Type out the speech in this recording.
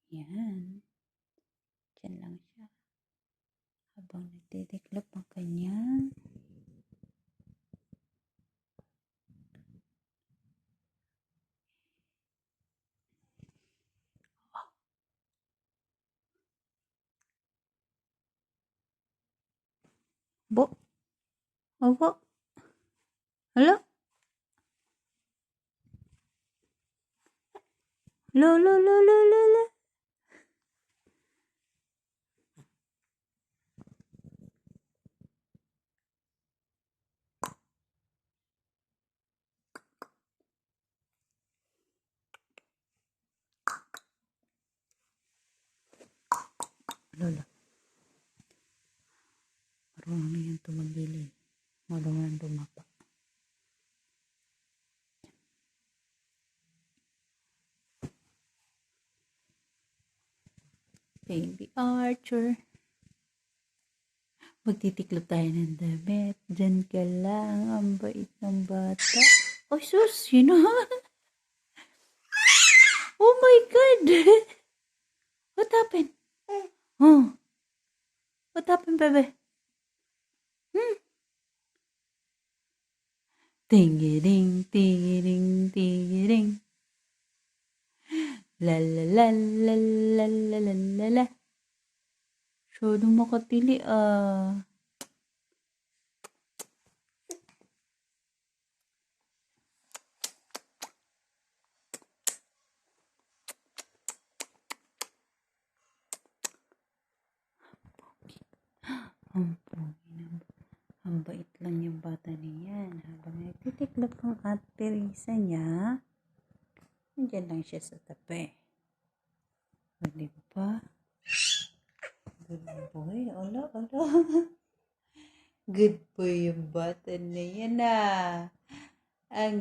Yan. Diyan lang siya. Habang nagtitiklop ang kanyang bo. Opo. Hala. Lo. Lola. Marunong na yan tumagilid. Marunong na dumapa. Baby Archer. Magtitiklop tayo ng damit. Diyan ka lang. Ang bait ng bata. Oh, sus! Yun na. Oh my God! What happened? Oh. What happened, bebe? Tingiring, tingiring, tingiring. La la la la la la la la la. Masyadong makatili ah. Ang bait lang yung bata niyan. Habang nagtitiklop ang ate Risa niya, nandiyan lang siya sa tabi. O, diba? Good boy. Ala. Good boy yung bata na yan ah. Ang